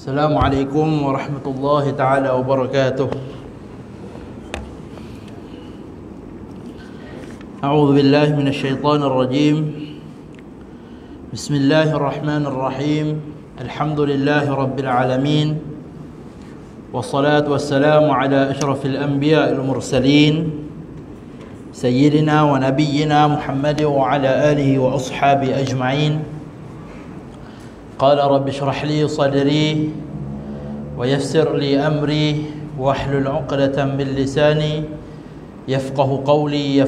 Assalamualaikum warahmatullahi taala wabarakatuh. A'udzu billahi minasy syaithanir rajim. Bismillahirrahmanirrahim. Alhamdulillahi rabbil alamin. Wassalatu wassalamu ala asyrafil anbiya'il mursalin sayyidina wa nabiyyina Muhammad wa ala alihi wa ashabihi ajma'in. Qala rabbi shrah li sadri wa yassir li amri wahlul 'uqdatam min lisani yafqahu qawli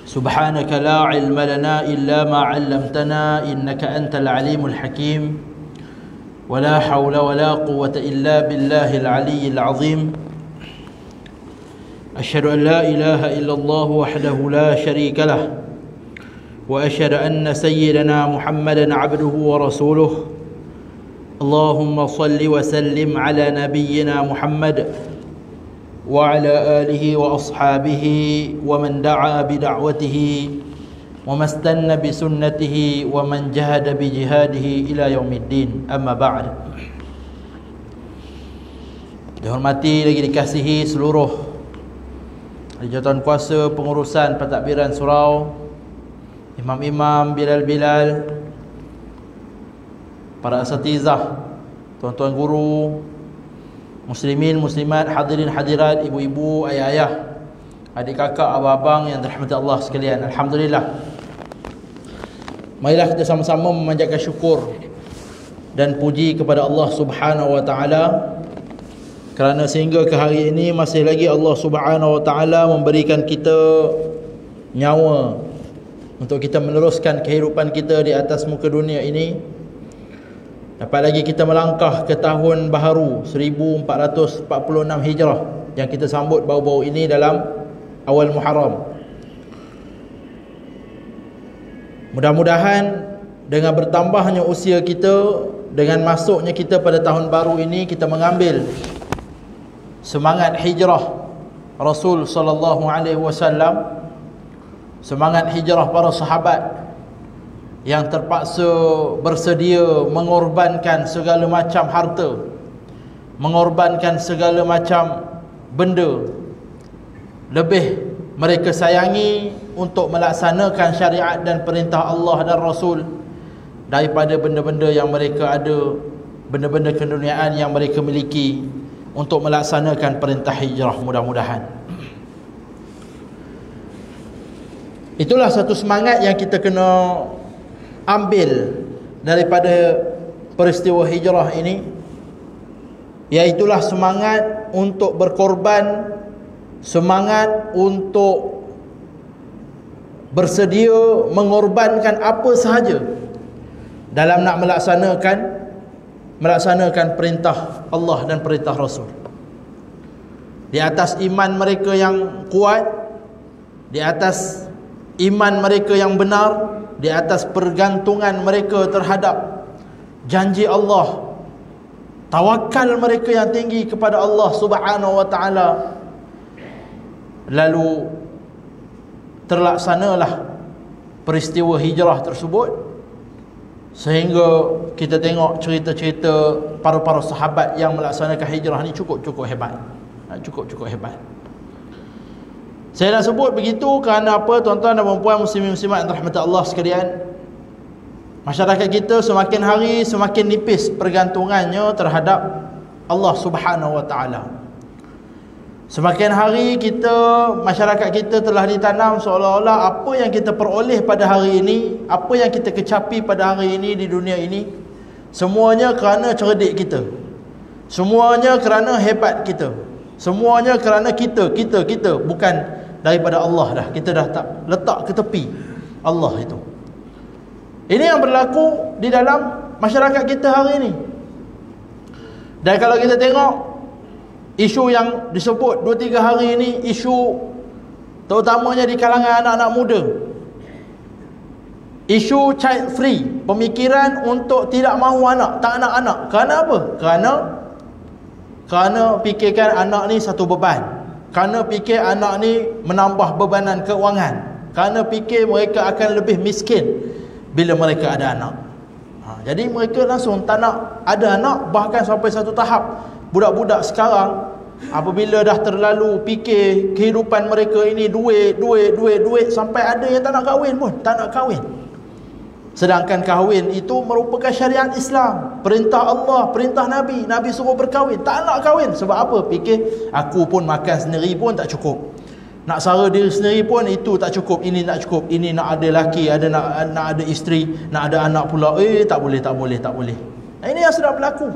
subhanaka la 'ilma lana illa ma 'allamtana innaka antal 'alimul hakim wa la hawla wa la quwwata illa billahil 'aliyyil 'azim. Asyhadu an la ilaha illallah wahdahu la syarika lah وأشهد أن سيدنا محمدا عبده ورسوله اللهم صل وسلم على نبينا محمد وعلى آله وأصحابه ومن دعا بدعوته وما استنى بسنته ومن جهد بجهاده إلى يوم الدين. أما بعد. Dihormati lagi dikasihi seluruh jawatan kuasa pengurusan pentadbiran surau, imam-imam, bilal-bilal, para asatizah, tuan-tuan guru, muslimin, muslimat, hadirin, hadirat, ibu-ibu, ayah-ayah, adik kakak, abang-abang yang dirahmati Allah sekalian. Alhamdulillah. Marilah kita sama-sama memanjatkan syukur dan puji kepada Allah Subhanahu wa taala kerana sehingga ke hari ini masih lagi Allah Subhanahu wa taala memberikan kita nyawa untuk kita meneruskan kehidupan kita di atas muka dunia ini. Dapat lagi kita melangkah ke tahun baharu 1446 Hijrah yang kita sambut baru-baru ini dalam awal Muharram. Mudah-mudahan dengan bertambahnya usia kita, dengan masuknya kita pada tahun baru ini, kita mengambil semangat hijrah Rasul sallallahu alaihi wasallam, semangat hijrah para sahabat yang terpaksa bersedia mengorbankan segala macam harta, mengorbankan segala macam benda, lebih mereka sayangi untuk melaksanakan syariat dan perintah Allah dan Rasul daripada benda-benda yang mereka ada, benda-benda keduniaan yang mereka miliki, untuk melaksanakan perintah hijrah. Mudah-mudahan itulah satu semangat yang kita kena ambil daripada peristiwa hijrah ini, iaitulah semangat untuk berkorban, semangat untuk bersedia mengorbankan apa sahaja dalam nak melaksanakan perintah Allah dan perintah Rasul. Di atas iman mereka yang kuat, di atas iman mereka yang benar, di atas pergantungan mereka terhadap janji Allah, tawakal mereka yang tinggi kepada Allah Subhanahu wa taala, lalu terlaksanalah peristiwa hijrah tersebut, sehingga kita tengok cerita-cerita para sahabat yang melaksanakan hijrah ni cukup hebat. Cukup hebat. Saya nak sebut begitu kerana apa, tuan-tuan dan puan-puan, muslimin muslimat yang dirahmati Allah sekalian? Masyarakat kita semakin hari semakin nipis pergantungannya terhadap Allah Subhanahu wa taala. Semakin hari masyarakat kita telah ditanam seolah-olah apa yang kita peroleh pada hari ini, apa yang kita kecapi pada hari ini di dunia ini, semuanya kerana cerdik kita, semuanya kerana hebat kita, semuanya kerana kita, bukan daripada Allah dah. Kita dah tak letak ke tepi Allah itu. Ini yang berlaku di dalam masyarakat kita hari ini. Dan kalau kita tengok isu yang disebut 2-3 hari ini, isu terutamanya di kalangan anak-anak muda, isu child free, pemikiran untuk tidak mahu anak, tak nak anak. Kerana apa? Kerana fikirkan anak ni satu beban, kerana fikir anak ni menambah bebanan keuangan, kerana fikir mereka akan lebih miskin bila mereka ada anak. Jadi mereka langsung tak nak ada anak. Bahkan sampai satu tahap budak-budak sekarang apabila dah terlalu fikir kehidupan mereka ini duit, sampai ada yang tak nak kahwin pun, tak nak kahwin. Sedangkan kahwin itu merupakan syariat Islam, perintah Allah, perintah Nabi. Nabi suruh berkahwin, tak nak kahwin. Sebab apa? Fikir aku pun makan sendiri pun tak cukup, nak sara diri sendiri pun itu tak cukup, ini nak cukup, ini nak ada laki, nak ada isteri, nak ada anak pula. Tak boleh. Ini yang sedang berlaku.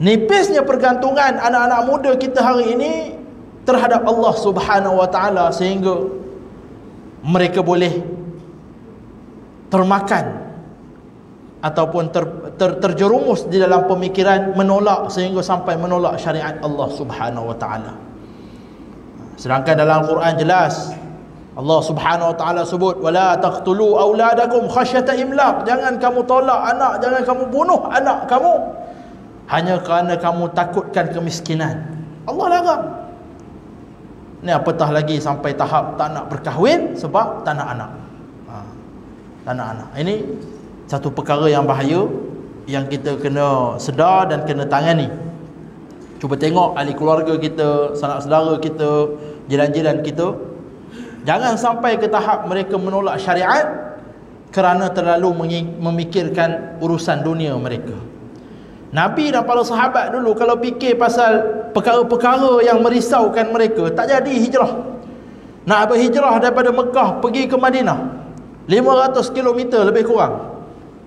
Nipisnya pergantungan anak-anak muda kita hari ini terhadap Allah Subhanahu wa taala, sehingga mereka boleh termakan ataupun terjerumus di dalam pemikiran menolak, sehingga sampai menolak syariat Allah Subhanahu wa taala. Sedangkan dalam Al-Quran jelas Allah Subhanahu wa taala sebut, wala taqtulu auladakum khasyata imlaq, jangan kamu tolak anak, jangan kamu bunuh anak kamu hanya kerana kamu takutkan kemiskinan. Allah larang. Ni apatah lagi sampai tahap tak nak berkahwin sebab tak nak anak. Tak nak anak. Ini satu perkara yang bahaya yang kita kena sedar dan kena tangani. Cuba tengok ahli keluarga kita, sanak saudara kita, jiran-jiran kita, jangan sampai ke tahap mereka menolak syariat kerana terlalu memikirkan urusan dunia mereka. Nabi dan para sahabat dulu kalau fikir pasal perkara-perkara yang merisaukan mereka, tak jadi hijrah. Nak berhijrah daripada Mekah pergi ke Madinah 500 km lebih kurang,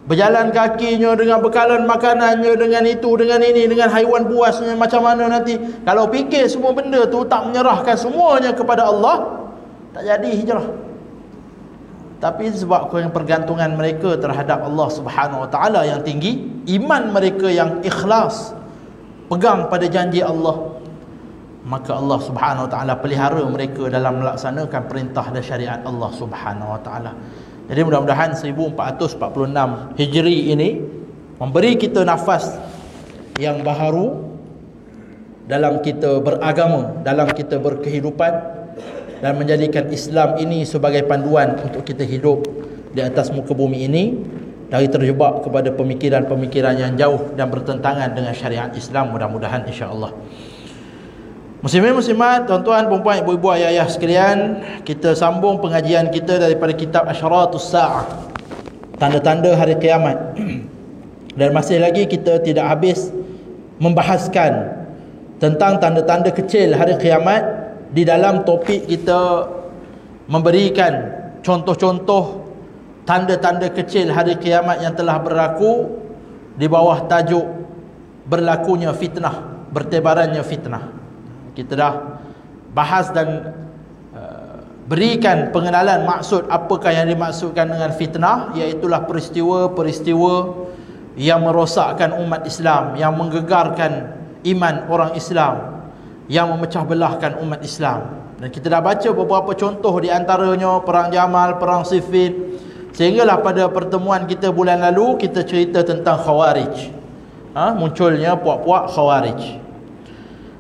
berjalan kakinya dengan bekalan makanannya, dengan itu, dengan ini, dengan haiwan buasnya, macam mana nanti. Kalau fikir semua benda tu tak menyerahkan semuanya kepada Allah, tak jadi hijrah. Tapi sebab pergantungan mereka terhadap Allah Subhanahu wa taala yang tinggi, iman mereka yang ikhlas, pegang pada janji Allah, maka Allah Subhanahu wa taala pelihara mereka dalam melaksanakan perintah dan syariat Allah Subhanahu wa taala. Jadi mudah-mudahan 1446 Hijri ini memberi kita nafas yang baharu dalam kita beragama, dalam kita berkehidupan, dan menjadikan Islam ini sebagai panduan untuk kita hidup di atas muka bumi ini, dari terjebak kepada pemikiran-pemikiran yang jauh dan bertentangan dengan syariat Islam, mudah-mudahan insya-Allah. Muslimin muslimat, tuan-tuan, puan-puan, ibu-ibu, ayah-ayah sekalian, kita sambung pengajian kita daripada kitab Asyaratus Sa'ah, tanda-tanda hari kiamat. Dan masih lagi kita tidak habis membahaskan tentang tanda-tanda kecil hari kiamat. Di dalam topik kita memberikan contoh-contoh tanda-tanda kecil hari kiamat yang telah berlaku di bawah tajuk berlakunya fitnah, bertebarannya fitnah. Kita dah bahas dan berikan pengenalan maksud apakah yang dimaksudkan dengan fitnah, iaitulah peristiwa-peristiwa yang merosakkan umat Islam, yang menggegarkan iman orang Islam, yang memecah belahkan umat Islam. Dan kita dah baca beberapa contoh, di antaranya perang Jamal, perang Siffin, sehinggalah pada pertemuan kita bulan lalu kita cerita tentang Khawarij, munculnya puak-puak Khawarij.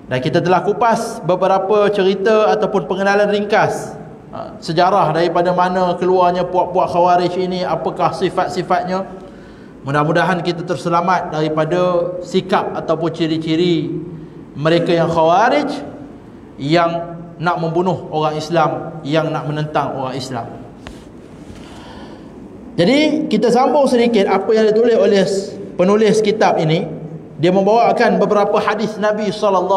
Dan kita telah kupas beberapa cerita ataupun pengenalan ringkas sejarah daripada mana keluarnya puak-puak Khawarij ini, apakah sifat-sifatnya. Mudah-mudahan kita terselamat daripada sikap ataupun ciri-ciri mereka yang Khawarij, yang nak membunuh orang Islam, yang nak menentang orang Islam. Jadi kita sambung sedikit apa yang ditulis oleh penulis kitab ini. Dia membawakan beberapa hadis Nabi SAW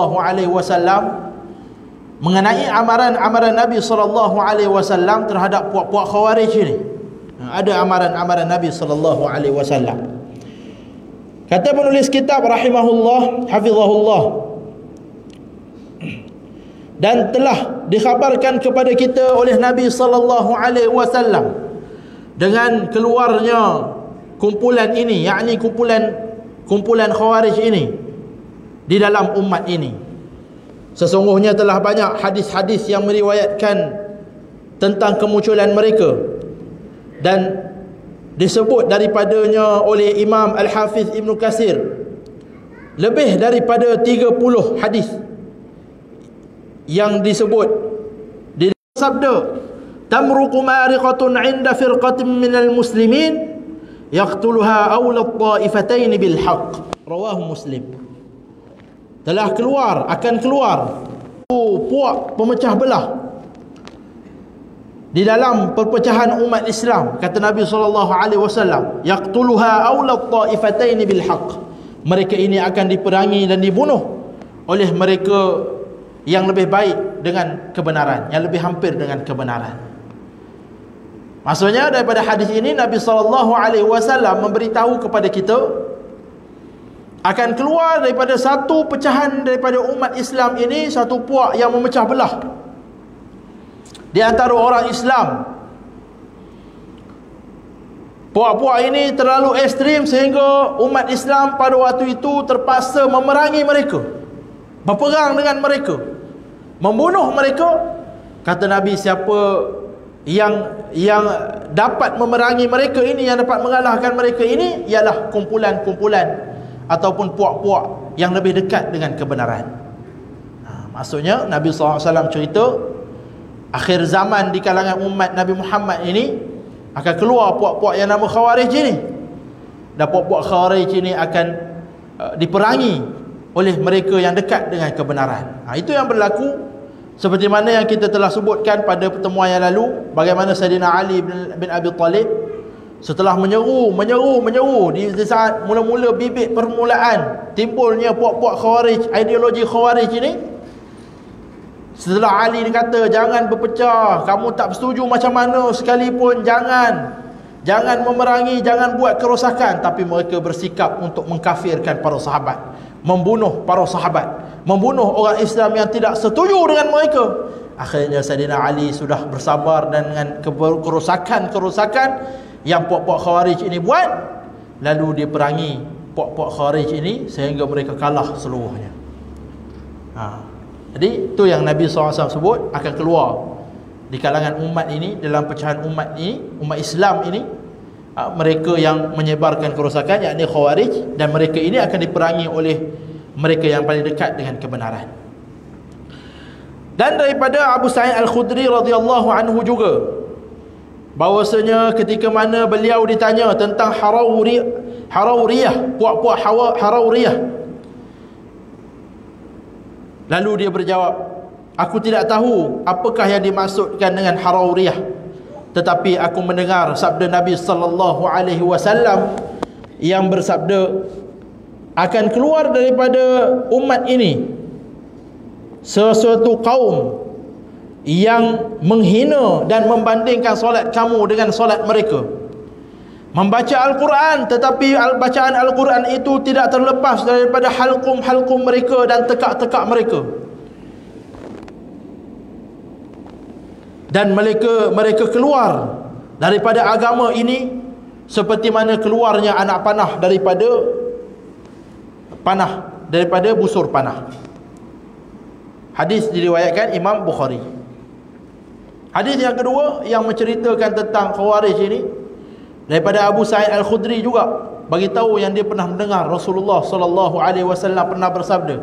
mengenai amaran-amaran Nabi SAW terhadap puak-puak Khawarij ini. Ada amaran-amaran Nabi SAW. Kata penulis kitab rahimahullah, hafizahullah, dan telah dikhabarkan kepada kita oleh Nabi SAW dengan keluarnya kumpulan ini, yakni kumpulan Khawarij ini di dalam umat ini. Sesungguhnya telah banyak hadis-hadis yang meriwayatkan tentang kemunculan mereka, dan disebut daripadanya oleh Imam Al-Hafiz Ibn Katsir lebih daripada 30 hadis yang disebut di sabda, tamruqu mariqatun 'inda firqatin minal muslimin yaqtuluha awla at-ta'ifatain bil haqq. Rawahu Muslim. Telah keluar, akan keluar puak pemecah belah di dalam perpecahan umat Islam, kata Nabi SAW, yaqtuluha awla at-ta'ifatain bil haqq. Mereka ini akan diperangi dan dibunuh oleh mereka yang lebih baik dengan kebenaran, yang lebih hampir dengan kebenaran. Maksudnya daripada hadis ini Nabi SAW memberitahu kepada kita akan keluar daripada satu pecahan daripada umat Islam ini, satu puak yang memecah belah di antara orang Islam. Puak-puak ini terlalu ekstrim sehingga umat Islam pada waktu itu terpaksa memerangi mereka, berperang dengan mereka, membunuh mereka. Kata Nabi, siapa yang dapat memerangi mereka ini, yang dapat mengalahkan mereka ini, ialah kumpulan-kumpulan ataupun puak-puak yang lebih dekat dengan kebenaran. Maksudnya Nabi SAW cerita akhir zaman di kalangan umat Nabi Muhammad ini akan keluar puak-puak yang nama Khawarij ini, dan puak-puak Khawarij ini akan diperangi oleh mereka yang dekat dengan kebenaran. Itu yang berlaku seperti mana yang kita telah sebutkan pada pertemuan yang lalu, bagaimana Sayyidina Ali bin Abi Talib setelah menyeru di saat mula-mula bibit permulaan timbulnya puak-puak Khawarij, ideologi Khawarij ini, setelah Ali kata jangan berpecah, kamu tak bersetuju macam mana sekalipun, jangan memerangi, jangan buat kerosakan, tapi mereka bersikap untuk mengkafirkan para sahabat, membunuh para sahabat, membunuh orang Islam yang tidak setuju dengan mereka. Akhirnya Sayyidina Ali sudah bersabar, dan dengan kerosakan yang puak-puak Khawarij ini buat, lalu dia perangi puak-puak Khawarij ini sehingga mereka kalah seluruhnya. Jadi itu yang Nabi SAW sebut akan keluar di kalangan umat ini, dalam pecahan umat ini, umat Islam ini, mereka yang menyebarkan kerosakan, yakni Khawarij, dan mereka ini akan diperangi oleh mereka yang paling dekat dengan kebenaran. Dan daripada Abu Sa'id Al-Khudri radhiyallahu anhu juga, bahwasanya ketika mana beliau ditanya tentang Harauriyah, puak-puak Harauriyah, lalu dia berjawab, aku tidak tahu apakah yang dimaksudkan dengan Harauriyah, tetapi aku mendengar sabda Nabi sallallahu alaihi wasallam yang bersabda, akan keluar daripada umat ini sesuatu kaum yang menghina dan membandingkan solat kamu dengan solat mereka, membaca Al-Quran, tetapi bacaan Al-Quran itu tidak terlepas daripada halqum-halqum mereka dan tekak-tekak mereka, dan mereka keluar daripada agama ini seperti mana keluarnya anak panah daripada busur panah. Hadis diriwayatkan Imam Bukhari. Hadis yang kedua yang menceritakan tentang Khawarij ini daripada Abu Sa'id Al-Khudri juga, bagi tahu yang dia pernah mendengar Rasulullah sallallahu alaihi wasallam pernah bersabda,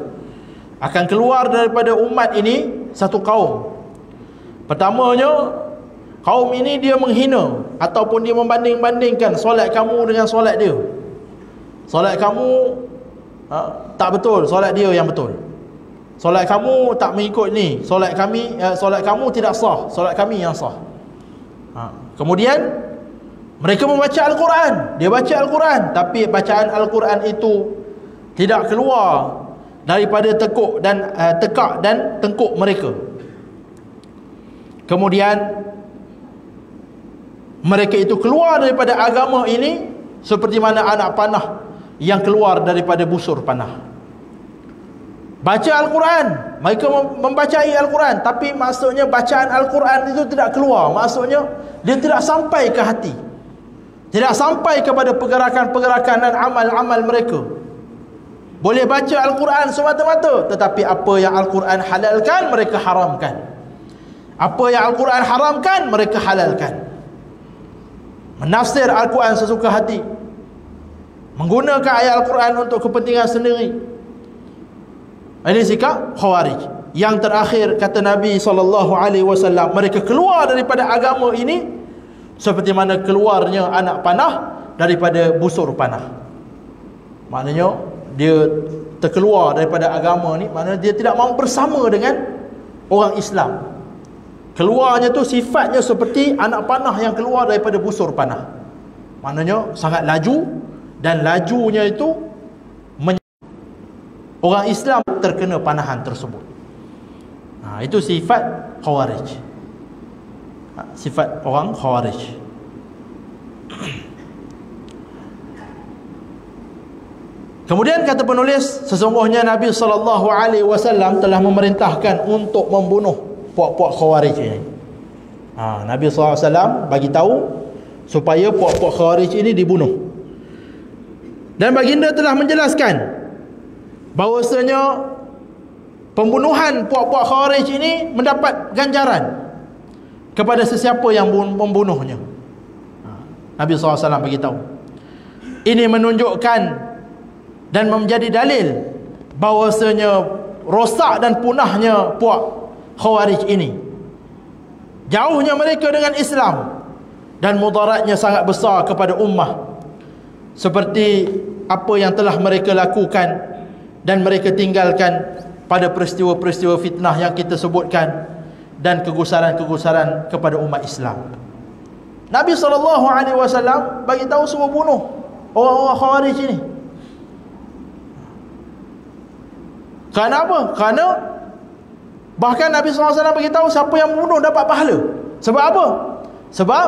akan keluar daripada umat ini satu kaum. Pertamanya, kaum ini dia menghina ataupun dia membanding-bandingkan solat kamu dengan solat dia. Solat kamu tak betul, solat dia yang betul. Solat kamu tak mengikut ni, solat kamu tidak sah, solat kami yang sah. Kemudian mereka membaca Al-Quran, dia baca Al-Quran, tapi bacaan Al-Quran itu tidak keluar daripada tekak dan tengkuk mereka. Kemudian mereka itu keluar daripada agama ini seperti mana anak panah yang keluar daripada busur panah. Baca Al-Quran, mereka membacai Al-Quran, tapi maksudnya bacaan Al-Quran itu tidak keluar, maksudnya dia tidak sampai ke hati, tidak sampai kepada pergerakan-pergerakan dan amal-amal mereka. Boleh baca Al-Quran semata-mata, tetapi apa yang Al-Quran halalkan, mereka haramkan. Apa yang Al-Quran haramkan, mereka halalkan. Menafsir Al-Quran sesuka hati, menggunakan ayat Al-Quran untuk kepentingan sendiri. Ini sikap Khawarij. Yang terakhir kata Nabi SAW, mereka keluar daripada agama ini seperti mana keluarnya anak panah daripada busur panah. Maknanya dia terkeluar daripada agama ni, maknanya dia tidak mahu bersama dengan orang Islam. Keluarnya tu sifatnya seperti anak panah yang keluar daripada busur panah. Maknanya sangat laju, dan lajunya itu orang Islam terkena panahan tersebut. Itu sifat Khawarij. Sifat orang Khawarij. Kemudian kata penulis, sesungguhnya Nabi SAW telah memerintahkan untuk membunuh puak-puak Khawarij ini. Nabi SAW bagi tahu supaya puak-puak Khawarij ini dibunuh. Dan baginda telah menjelaskan bahawasanya pembunuhan puak-puak Khawarij ini mendapat ganjaran kepada sesiapa yang membunuhnya. Nabi SAW bagi tahu. Ini menunjukkan dan menjadi dalil bahawasanya rosak dan punahnya puak Khawarij ini, jauhnya mereka dengan Islam, dan mudaratnya sangat besar kepada ummah, seperti apa yang telah mereka lakukan dan mereka tinggalkan pada peristiwa-peristiwa fitnah yang kita sebutkan, dan kegusaran-kegusaran kepada umat Islam. Nabi SAW bagi tahu suruh bunuh orang-orang Khawarij ini. Kerana apa? Kerana bahkan Nabi SAW beritahu siapa yang membunuh dapat pahala. Sebab apa? Sebab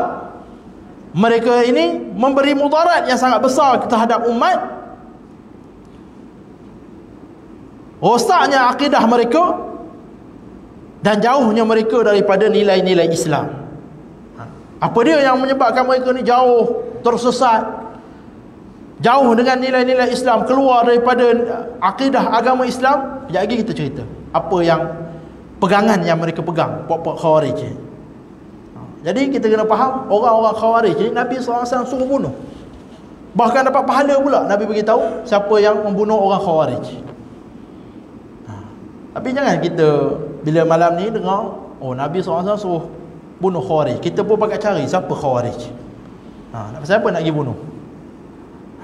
mereka ini memberi mudarat yang sangat besar terhadap umat. Rosaknya akidah mereka dan jauhnya mereka daripada nilai-nilai Islam. Apa dia yang menyebabkan mereka ni jauh, tersesat, jauh dengan nilai-nilai Islam, keluar daripada akidah agama Islam? Sekejap lagi kita cerita apa yang pegangan yang mereka pegang, puak-puak Khawarij. Jadi kita kena faham, orang-orang Khawarij ni Nabi SAW suruh bunuh. Bahkan dapat pahala pula. Nabi beritahu siapa yang membunuh orang Khawarij. Tapi jangan kita bila malam ni dengar, oh Nabi SAW suruh bunuh Khawarij, kita pun pakai cari siapa Khawarij. Siapa nak pergi bunuh?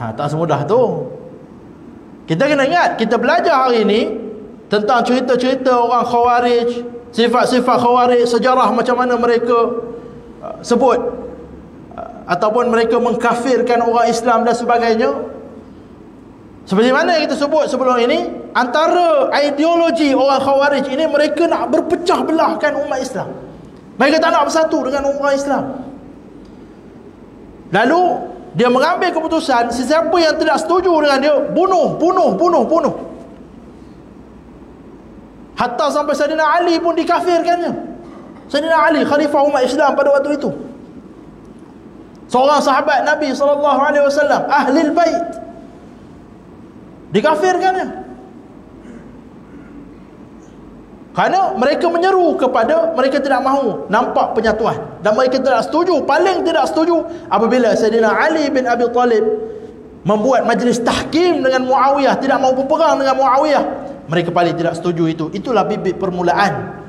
Tak semudah tu. Kita kena ingat, kita belajar hari ni tentang cerita-cerita orang Khawarij, sifat-sifat Khawarij, sejarah macam mana mereka sebut ataupun mereka mengkafirkan orang Islam dan sebagainya. Seperti mana yang kita sebut sebelum ini, antara ideologi orang Khawarij ini, mereka nak berpecah belahkan umat Islam. Mereka tak nak bersatu dengan orang Islam. Lalu dia mengambil keputusan, sesiapa yang tidak setuju dengan dia, bunuh. Hatta sampai Sayyidina Ali pun dikafirkannya. Sayyidina Ali, khalifah umat Islam pada waktu itu, seorang sahabat Nabi SAW, Ahlul Bait, dikafirkannya. Kerana mereka menyeru kepada, mereka tidak mahu nampak penyatuan, dan mereka tidak setuju, paling tidak setuju apabila Sayyidina Ali bin Abi Talib membuat majlis tahkim dengan Muawiyah, tidak mahu berperang dengan Muawiyah. Mereka paling tidak setuju itu. Itulah bibit permulaan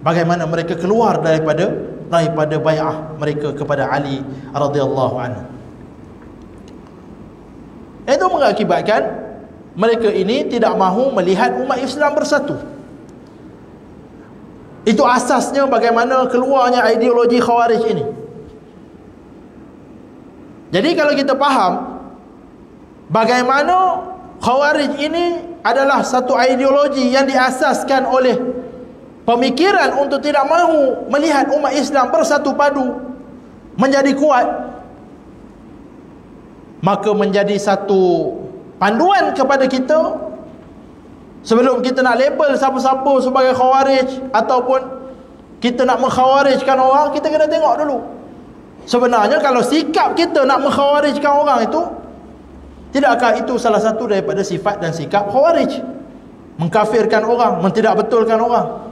bagaimana mereka keluar daripada bai'ah mereka kepada Ali radhiyallahu anhu. Itu mengakibatkan mereka ini tidak mahu melihat umat Islam bersatu. Itu asasnya bagaimana keluarnya ideologi Khawarij ini. Jadi kalau kita faham bagaimana Khawarij ini adalah satu ideologi yang diasaskan oleh pemikiran untuk tidak mahu melihat umat Islam bersatu padu, menjadi kuat, maka menjadi satu panduan kepada kita. Sebelum kita nak label siapa-siapa sebagai Khawarij ataupun kita nak mengkhawarijkan orang, kita kena tengok dulu sebenarnya kalau sikap kita nak mengkhawarijkan orang itu, tidakkah itu salah satu daripada sifat dan sikap Khawarij? Mengkafirkan orang, mentidakbetulkan orang,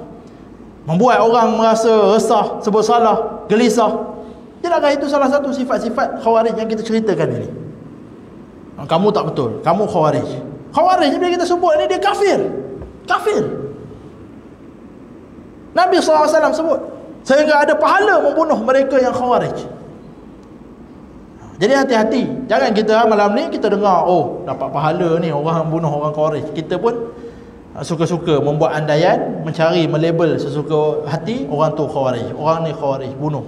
membuat orang merasa resah, sebab salah, gelisah. Tidakkah itu salah satu sifat-sifat Khawarij yang kita ceritakan ini? Kamu tak betul, kamu Khawarij. Khawarij bila kita sebut ni, dia kafir. Kafir. Nabi SAW sebut sehingga ada pahala membunuh mereka yang Khawarij. Jadi hati-hati. Jangan kita malam ni kita dengar, oh dapat pahala ni orang bunuh orang Khawarij. Kita pun suka-suka membuat andaian, mencari, melabel sesuka hati, orang tu Khawarij, orang ni Khawarij, bunuh.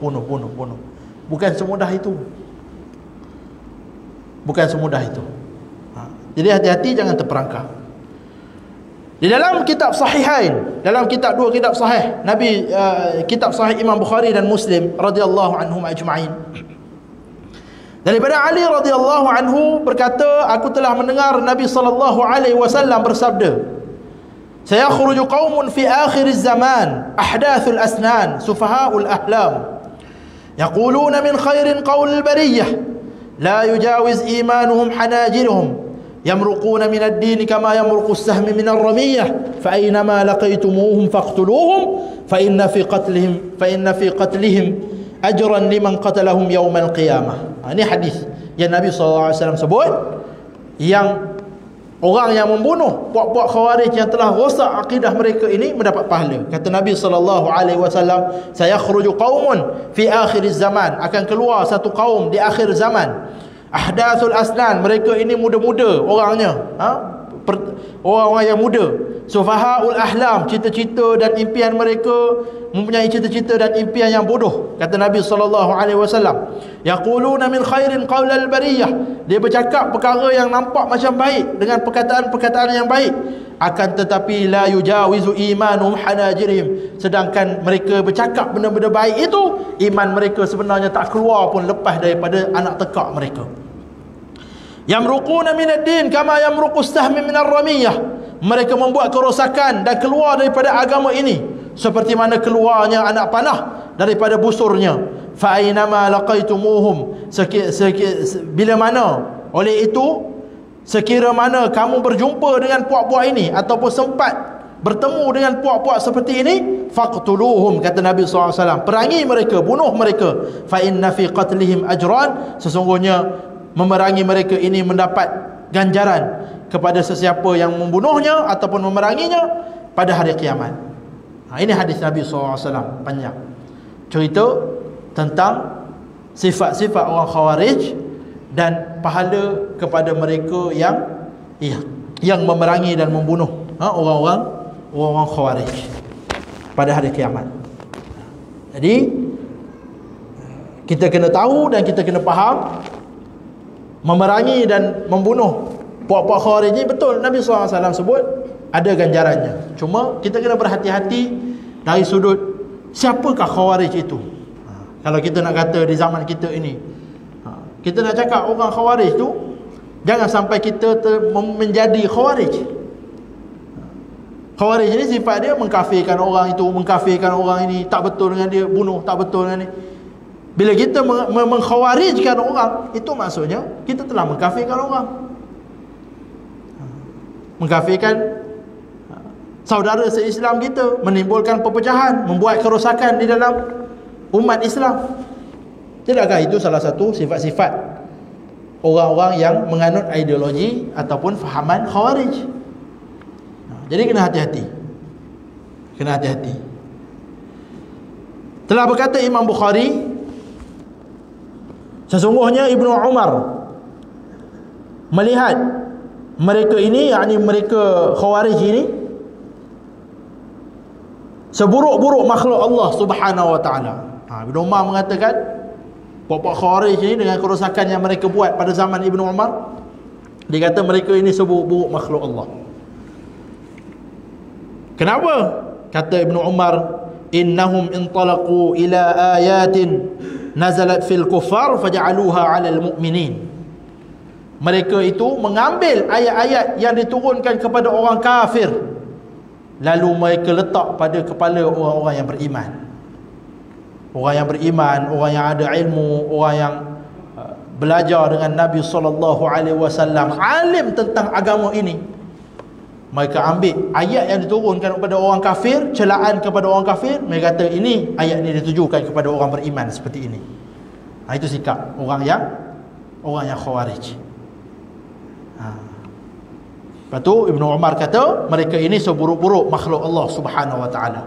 Bukan semudah itu. Bukan semudah itu. Jadi hati-hati, jangan terperangkap. Di dalam kitab Sahihain, dalam dua kitab sahih Nabi, kitab sahih Imam Bukhari dan Muslim radhiyallahu anhum ajma'in, daripada Ali radhiyallahu anhu berkata, aku telah mendengar Nabi sallallahu alaihi wasallam bersabda, sayakhruju qaumun fi akhir az-zaman ahdathul asnan sufaha'ul ahlam yaquluna min khairin qaulil bariyah la yujawiz imanuhum hanajirhum يمرقون من الدين كما يمرق السهم من الرمية فأينما لقيتموهم فاقتلوهم فإن في قتلهم أجرا لمن قتلهم يوم القيامة. Ini hadis yang Nabi SAW sebut, yang orang yang membunuh puak-puak Khawarij yang telah rosak akidah mereka ini mendapat pahala. Kata Nabi SAW, sayakhruju qaumun fi akhir zaman, akan keluar satu kaum di akhir zaman, ahdathul asnan, mereka ini muda-muda orangnya, orang-orang yang muda, sufahaul ahlam, cita-cita dan impian mereka mempunyai cita-cita dan impian yang bodoh. Kata Nabi SAW, yaquluna min khairin qaulal bariyah, dia bercakap perkara yang nampak macam baik dengan perkataan-perkataan yang baik, akan tetapi la yujawizu imanuhum hanajirihim, sedangkan mereka bercakap benda-benda baik itu, iman mereka sebenarnya tak keluar pun lepas daripada anak tekak mereka. Yamruquna minad din kama yamruqus sahmi minar ramiyah, mereka membuat kerosakan dan keluar daripada agama ini seperti mana keluarnya anak panah daripada busurnya. Fa aynama laqaitumuhum, bila mana, oleh itu sekira mana kamu berjumpa dengan puak-puak ini ataupun sempat bertemu dengan puak-puak seperti ini, faqtuluhum, kata Nabi SAW, perangi mereka, bunuh mereka. Fa inna fi qatlihim ajran, sesungguhnya memerangi mereka ini mendapat ganjaran kepada sesiapa yang membunuhnya ataupun memeranginya pada hari kiamat. Ini hadis Nabi SAW panjang, cerita tentang sifat-sifat orang Khawarij dan pahala kepada mereka yang memerangi dan membunuh orang Khawarij pada hari kiamat. Jadi kita kena tahu dan kita kena faham, memerangi dan membunuh puak-puak Khawarij ni, betul Nabi SAW sebut ada ganjarannya. Cuma kita kena berhati-hati dari sudut siapakah Khawarij itu. Kalau kita nak kata di zaman kita ini, kita nak cakap orang Khawarij tu, jangan sampai kita menjadi Khawarij. Khawarij ni sifat dia mengkafirkan orang itu, mengkafirkan orang ini, tak betul dengan dia, bunuh, tak betul dengan ni. Bila kita mengkhawarijkan orang, itu maksudnya kita telah mengkafirkan orang, mengkafirkan saudara se-Islam kita, menimbulkan perpecahan, membuat kerosakan di dalam umat Islam. Tidakkah itu salah satu sifat-sifat orang-orang yang menganut ideologi ataupun fahaman Khawarij? Jadi kena hati-hati. Kena hati-hati. Telah berkata Imam Bukhari, sesungguhnya Ibnu Umar melihat mereka ini, yakni mereka Khawarij ini, seburuk-buruk makhluk Allah Subhanahu wa taala. Ibnu Umar mengatakan puak-puak Khawarij ini dengan kerosakan yang mereka buat pada zaman Ibnu Umar, dia kata mereka ini seburuk-buruk makhluk Allah. Kenapa? Kata Ibnu Umar, innahum intalaqu ila ayatin nazalat fil kuffar faja'aluha 'alal mu'minin. Mereka itu mengambil ayat-ayat yang diturunkan kepada orang kafir, lalu mereka letak pada kepala orang-orang yang beriman. Orang yang beriman, orang yang ada ilmu, orang yang belajar dengan Nabi SAW, alim tentang agama ini, mereka ambil ayat yang diturunkan kepada orang kafir, celaan kepada orang kafir, mereka kata ini ayat ini ditujukan kepada orang beriman seperti ini. Itu sikap orang yang Khawarij. Lepas tu Ibnu Umar kata mereka ini seburuk-buruk makhluk Allah Subhanahu wa taala.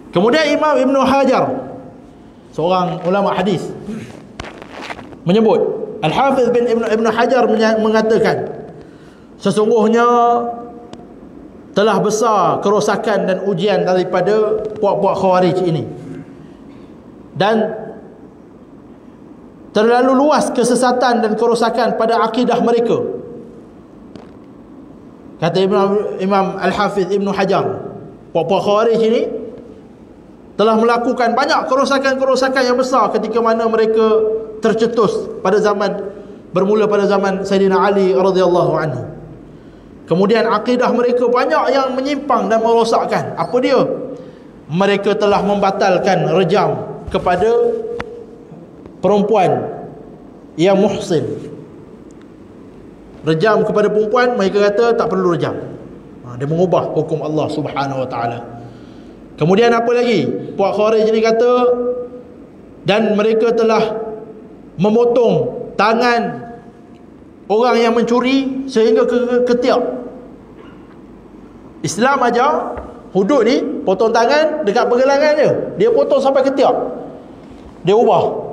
Kemudian Imam Ibnu Hajar, seorang ulama hadis, menyebut, Al-Hafiz bin Ibn Hajar mengatakan, sesungguhnya telah besar kerosakan dan ujian daripada puak-puak Khawarij ini, dan terlalu luas kesesatan dan kerosakan pada akidah mereka. Kata Imam Al-Hafiz Ibn Hajar, puak-puak Khawarij ini telah melakukan banyak kerosakan-kerosakan yang besar ketika mana mereka tercetus pada bermula pada zaman Sayyidina Ali radhiyallahu anhu. Kemudian akidah mereka banyak yang menyimpang dan merosakkan. Apa dia? Mereka telah membatalkan rejam kepada perempuan yang muhsin. Rejam kepada perempuan, mereka kata tak perlu rejam. Dia mengubah hukum Allah Subhanahu wa taala. Kemudian apa lagi? Puak Khawarij ni kata, dan mereka telah memotong tangan orang yang mencuri sehingga ke ketiak. Islam aja hudud ni potong tangan dekat pergelangan je, dia potong sampai ketiak, dia ubah.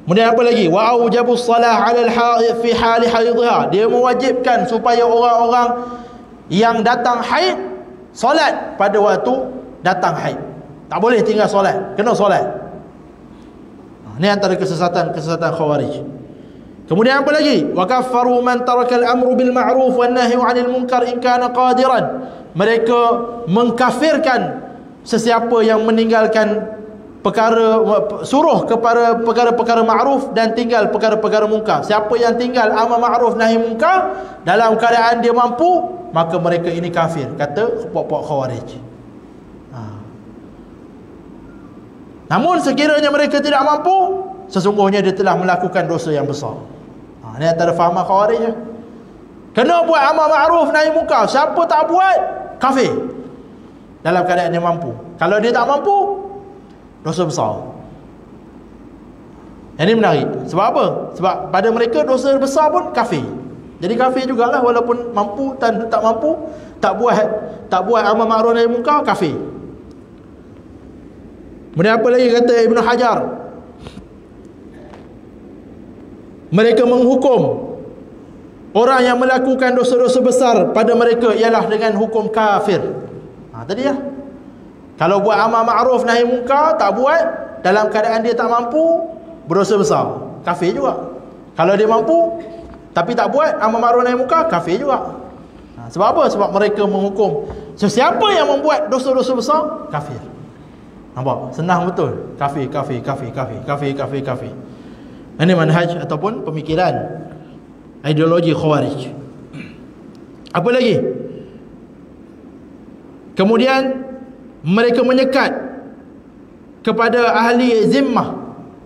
Kemudian apa lagi? Wa aujabus salah 'ala al-haid fi hali haidha, dia mewajibkan supaya orang-orang yang datang haid solat pada waktu datang haid. Tak boleh tinggal solat, kena solat. Ini antara kesesatan Khawarij. Kemudian apa lagi? Wa kaffaru man taraka al-amru bil ma'ruf wan nahyu 'anil munkar in kana qadiran. Mereka mengkafirkan sesiapa yang meninggalkan perkara, suruh kepada perkara-perkara ma'ruf dan tinggal perkara-perkara munkar. Siapa yang tinggal amar ma'ruf nahi munkar dalam keadaan dia mampu, maka mereka ini kafir, kata puak-puak Khawarij. Namun sekiranya mereka tidak mampu, sesungguhnya dia telah melakukan dosa yang besar. Ini antara fahaman Khawarij. Kena buat amar ma'ruf nahi munkar, siapa tak buat, kafir dalam keadaan dia mampu. Kalau dia tak mampu, dosa besar. Ini menarik. Sebab apa? Sebab pada mereka dosa besar pun kafir. Jadi kafir jugalah, walaupun mampu dan tak mampu, tak buat amar ma'ruf nahi munkar, kafir. Kemudian apa lagi kata Ibn Hajar? Mereka menghukum orang yang melakukan dosa-dosa besar pada mereka ialah dengan hukum kafir. Tadi ya. Kalau buat amar ma'ruf nahi munkar, tak buat dalam keadaan dia tak mampu, berdosa besar, kafir juga. Kalau dia mampu tapi tak buat amar ma'ruf nahi munkar, kafir juga. Sebab apa? Sebab mereka menghukum sesiapa yang membuat dosa-dosa besar, kafir. Nampak? Senang betul. Kafir. Ini manhaj ataupun pemikiran ideologi Khawarij. Apa lagi? Kemudian mereka menyekat kepada ahli zimmah,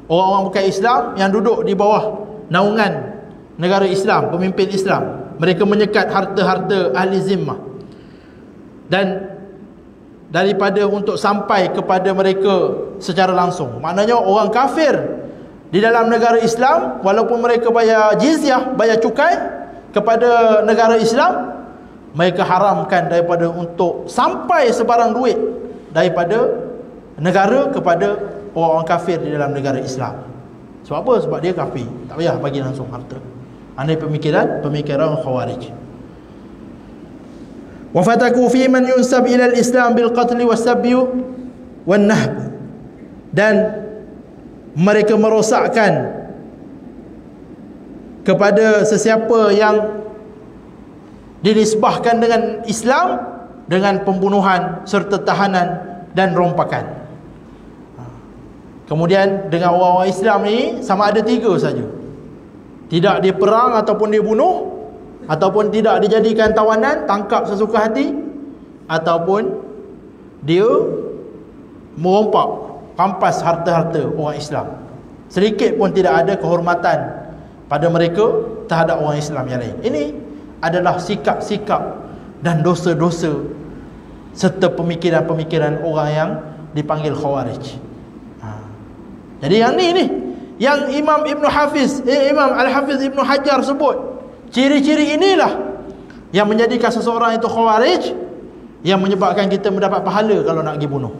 orang-orang bukan Islam yang duduk di bawah naungan negara Islam, pemimpin Islam. Mereka menyekat harta-harta ahli zimmah, dan daripada untuk sampai kepada mereka secara langsung. Maknanya orang kafir di dalam negara Islam, walaupun mereka bayar jizyah, bayar cukai kepada negara Islam, mereka haramkan daripada untuk sampai sebarang duit daripada negara kepada orang-orang kafir di dalam negara Islam. Sebab apa? Sebab dia kafir, tak payah bagi langsung harta. Ini pemikiran Khawarij. Wa fataku fi man yunsab ila al-Islam bil qatl was-saby wan-nahb, dan mereka merosakkan kepada sesiapa yang dinisbahkan dengan Islam dengan pembunuhan serta tahanan dan rompakan. Kemudian dengan orang-orang Islam ni sama ada tiga saja: tidak diperang ataupun dibunuh, ataupun tidak dijadikan tawanan, tangkap sesuka hati, ataupun dia merompak, rampas harta-harta orang Islam. Sedikit pun tidak ada kehormatan pada mereka terhadap orang Islam yang lain. Ini adalah sikap-sikap dan dosa-dosa serta pemikiran-pemikiran orang yang dipanggil Khawarij. Jadi yang ni yang Imam Imam Al-Hafiz Ibn Hajar sebut, ciri-ciri inilah yang menjadikan seseorang itu Khawarij, yang menyebabkan kita mendapat pahala kalau nak pergi bunuh.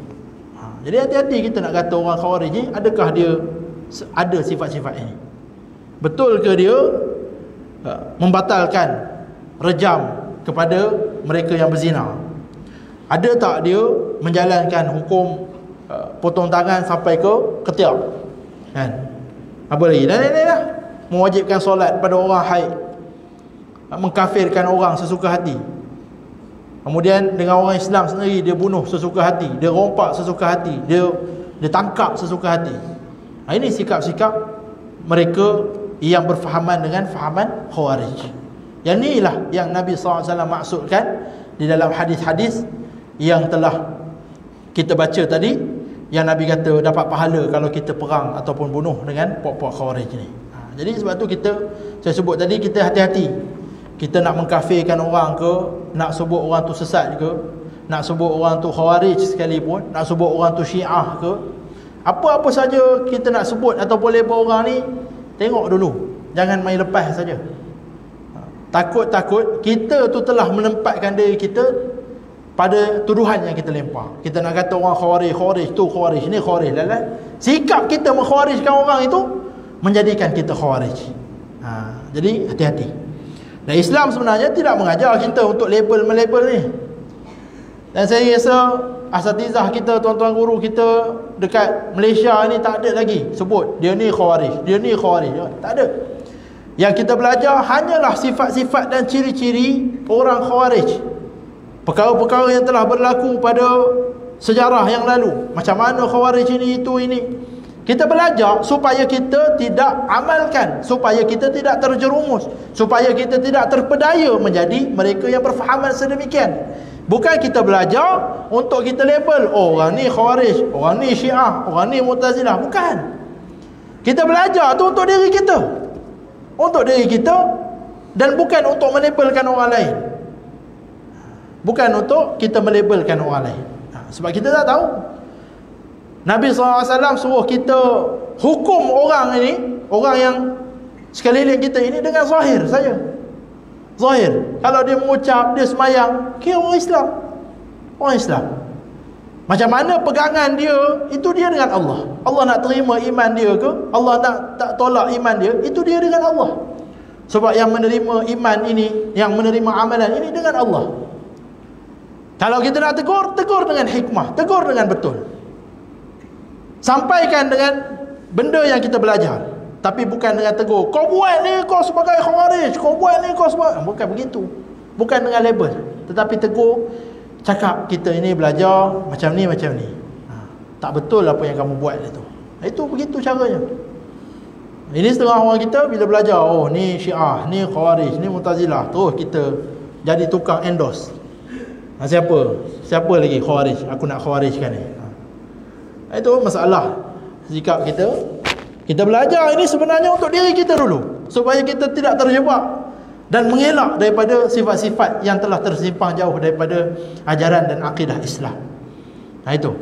Jadi hati-hati kita nak kata orang Khawarij ni, adakah dia ada sifat-sifat ini. Betul ke dia membatalkan rejam kepada mereka yang berzina? Ada tak dia menjalankan hukum potong tangan sampai ke ketiak? Kan? Apa lagi? Dan ini lah, mewajibkan solat pada orang haid, mengkafirkan orang sesuka hati. Kemudian dengan orang Islam sendiri, dia bunuh sesuka hati, dia rompak sesuka hati, dia tangkap sesuka hati. Ini sikap-sikap mereka yang berfahaman dengan fahaman Khawarij. Yang inilah yang Nabi SAW maksudkan di dalam hadis-hadis yang telah kita baca tadi, yang Nabi kata dapat pahala kalau kita perang ataupun bunuh dengan puak-puak Khawarij ni. Jadi sebab tu saya sebut tadi, kita hati-hati. Kita nak mengkafirkan orang ke, nak sebut orang tu sesat ke, nak sebut orang tu Khawarij sekalipun, nak sebut orang tu Syiah ke, apa-apa saja kita nak sebut ataupun label orang ni, tengok dulu, jangan main lepas saja. Takut-takut kita tu telah menempatkan diri kita pada tuduhan yang kita lempar. Kita nak kata orang Khawarij tu Khawarij, ni Khawarij lah. Sikap kita mengkhawarijkan orang itu menjadikan kita Khawarij. Jadi hati-hati. Dan Islam sebenarnya tidak mengajar kita untuk label-melabel ni. Dan saya rasa asatizah kita, tuan-tuan guru kita dekat Malaysia ni tak ada lagi sebut dia ni Khawarij, dia ni Khawarij. Tak ada. Yang kita belajar hanyalah sifat-sifat dan ciri-ciri orang Khawarij. Perkara-perkara yang telah berlaku pada sejarah yang lalu. Macam mana Khawarij ini, itu, ini. Kita belajar supaya kita tidak amalkan, supaya kita tidak terjerumus, supaya kita tidak terpedaya menjadi mereka yang berfahaman sedemikian. Bukan kita belajar untuk kita label, oh, orang ni Khawarij, orang ni Syiah, orang ni Mu'tazilah. Bukan. Kita belajar tu untuk diri kita. Untuk diri kita, dan bukan untuk melabelkan orang lain. Bukan untuk kita melabelkan orang lain. Sebab kita tak tahu. Nabi SAW suruh kita hukum orang ini, orang yang sekeliling kita ini dengan zahir saja. Zahir. Kalau dia mengucap, dia semayang, kira orang Islam. Orang Islam. Macam mana pegangan dia, itu dia dengan Allah. Allah nak terima iman dia ke, Allah tak tolak iman dia, itu dia dengan Allah. Sebab yang menerima iman ini, yang menerima amalan ini dengan Allah. Kalau kita nak tegur, tegur dengan hikmah, tegur dengan betul. Sampaikan dengan benda yang kita belajar, tapi bukan dengan tegur, kau buat ni kau sebagai Khawarij, kau buat ni kau sebagai, bukan begitu. Bukan dengan label, tetapi tegur, cakap kita ini belajar macam ni, macam ni. Tak betul apa yang kamu buat itu. Itu begitu caranya. Ini setengah orang kita bila belajar, oh ni Syiah, ni Khawarij, ni Mu'tazilah, terus kita jadi tukang endorse. Siapa lagi Khawarij, aku nak Khawarijkan ni. Itu masalah sikap kita. Kita belajar ini sebenarnya untuk diri kita dulu, supaya kita tidak terjebak dan mengelak daripada sifat-sifat yang telah tersimpang jauh daripada ajaran dan akidah Islam. Itu.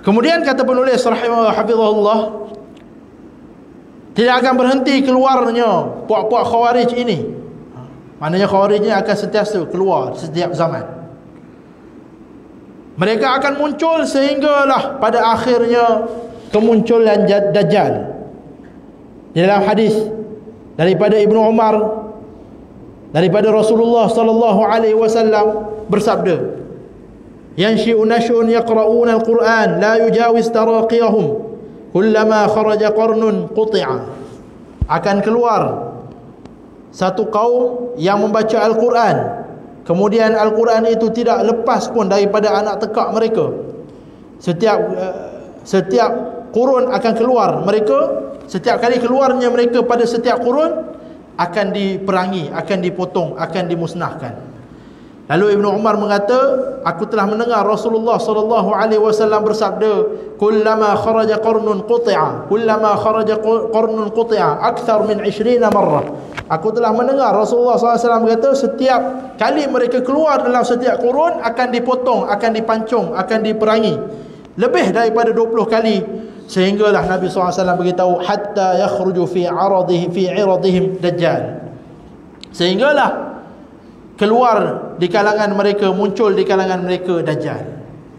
Kemudian kata penulis rahimahullah, tidak akan berhenti keluarnya puak-puak Khawarij ini. Maknanya Khawarij ini akan sentiasa keluar setiap zaman. Mereka akan muncul sehinggalah pada akhirnya kemunculan Dajjal. Di dalam hadis daripada Ibnu Umar, daripada Rasulullah sallallahu alaihi wasallam bersabda, "Yanshi'u nash'un yaqra'una al-Qur'an la yujawiz taraqiyahum kullama kharaja qarnun quti'a." Akan keluar satu kaum yang membaca Al-Quran, kemudian Al-Quran itu tidak lepas pun daripada anak tekak mereka. Setiap kurun akan keluar mereka, setiap kali keluarnya mereka pada setiap kurun akan diperangi, akan dipotong, akan dimusnahkan. Lalu Ibnu Umar mengata, aku telah mendengar Rasulullah sallallahu alaihi wasallam bersabda, kullama kharaja qarnun quti'a, kullama kharaja qarnun quti'a akthar min 20 marrah. Aku telah mendengar Rasulullah SAW berkata, setiap kali mereka keluar dalam setiap kurun akan dipotong, akan dipancung, akan diperangi lebih daripada 20 kali. Sehinggalah Nabi SAW beritahu, hatta yakhruju fi iradihim dajjal. Sehinggalah keluar di kalangan mereka, muncul di kalangan mereka Dajjal.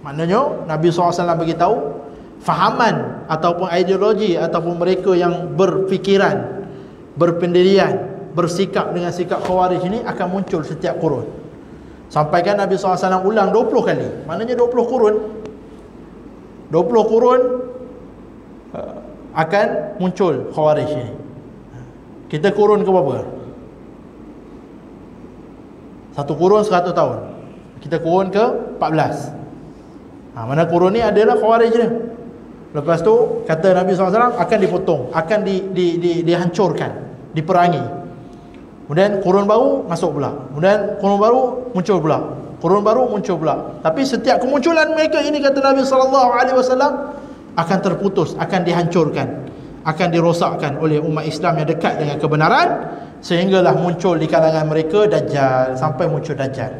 Maknanya Nabi SAW beritahu, fahaman ataupun ideologi ataupun mereka yang berfikiran, berpendirian, bersikap dengan sikap Khawarij ini akan muncul setiap kurun. Sampaikan Nabi SAW ulang 20 kali. Maknanya 20 kurun. 20 kurun akan muncul Khawarij ini. Kita kurun ke berapa? Satu kurun 100 tahun. Kita kurun ke 14. Mana kurun ni adalah Khawarij ni. Lepas tu kata Nabi SAW akan dipotong, akan dihancurkan, diperangi. Kemudian kurun baru masuk pula. Kemudian kurun baru muncul pula. Kurun baru muncul pula. Tapi setiap kemunculan mereka ini, kata Nabi SAW, akan terputus, akan dihancurkan, akan dirosakkan oleh umat Islam yang dekat dengan kebenaran, sehinggalah muncul di kalangan mereka Dajjal, sampai muncul Dajjal.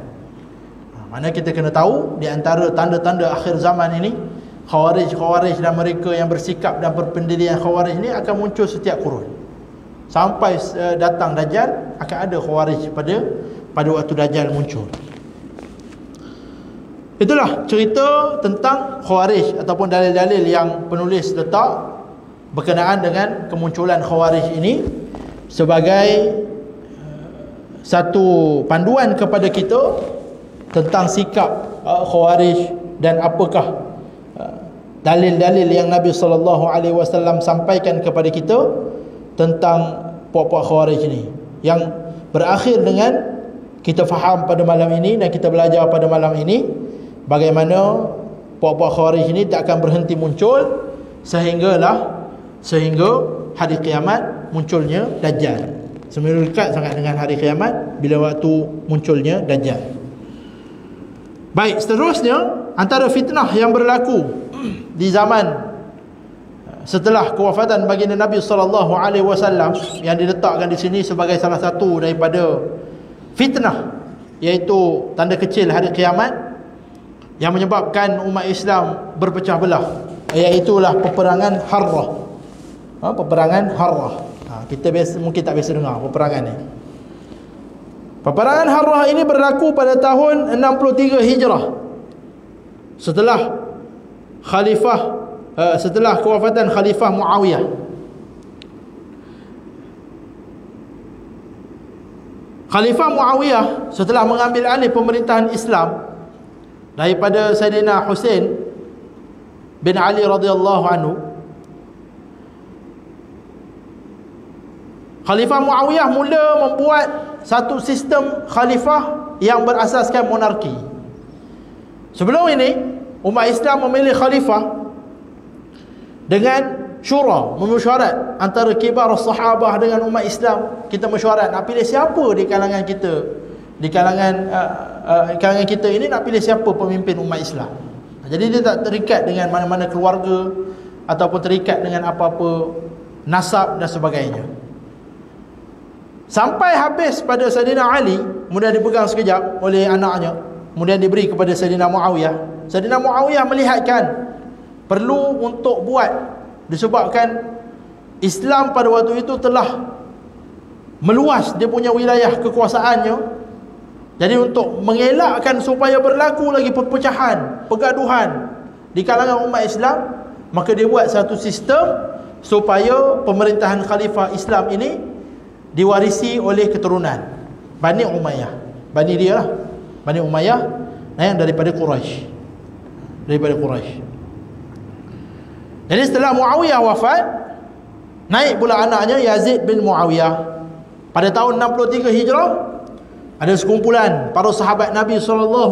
Mana kita kena tahu di antara tanda-tanda akhir zaman ini, Khawarij dan mereka yang bersikap dan berpendirian Khawarij ini akan muncul setiap kurun. Sampai datang Dajjal, akan ada Khawarij pada waktu Dajjal muncul. Itulah cerita tentang Khawarij ataupun dalil-dalil yang penulis letak berkenaan dengan kemunculan Khawarij ini sebagai satu panduan kepada kita tentang sikap Khawarij dan apakah dalil-dalil yang Nabi SAW sampaikan kepada kita tentang puak-puak Khawarij ini, yang berakhir dengan kita faham pada malam ini dan kita belajar pada malam ini bagaimana puak-puak Khawarij ini tak akan berhenti muncul sehingga hari kiamat munculnya Dajjal. Sebenarnya dekat sangat dengan hari kiamat bila waktu munculnya Dajjal. Baik, seterusnya antara fitnah yang berlaku di zaman setelah kewafatan baginda Nabi SAW yang diletakkan di sini sebagai salah satu daripada fitnah, iaitu tanda kecil hari kiamat yang menyebabkan umat Islam berpecah belah, iaitulah peperangan Harrah. Peperangan Harrah. Kita mungkin tak biasa dengar peperangan ni. Peperangan Harrah ini berlaku pada tahun 63 Hijrah. Setelah kewafatan Khalifah Muawiyah. Khalifah Muawiyah setelah mengambil alih pemerintahan Islam daripada Sayyidina Husain bin Ali radhiyallahu anhu, Khalifah Muawiyah mula membuat satu sistem khalifah yang berasaskan monarki. Sebelum ini umat Islam memilih khalifah dengan syura, mesyuarat antara kibar sahabah dengan umat Islam. Kita mesyuarat nak pilih siapa di kalangan kita, di kalangan kita ini nak pilih siapa pemimpin umat Islam. Jadi dia tak terikat dengan mana-mana keluarga ataupun terikat dengan apa-apa nasab dan sebagainya. Sampai habis pada Sayyidina Ali, kemudian dipegang sekejap oleh anaknya, kemudian diberi kepada Sayyidina Muawiyah. Sayyidina Muawiyah melihatkan perlu untuk buat, disebabkan Islam pada waktu itu telah meluas dia punya wilayah kekuasaannya. Jadi untuk mengelakkan supaya berlaku lagi perpecahan, pergaduhan di kalangan umat Islam, maka dia buat satu sistem supaya pemerintahan khalifah Islam ini diwarisi oleh keturunan Bani Umayyah. Bani dia lah, Bani Umayyah yang daripada Quraisy. Jadi setelah Muawiyah wafat, naik pula anaknya Yazid bin Muawiyah. Pada tahun 63 Hijrah, ada sekumpulan para sahabat Nabi SAW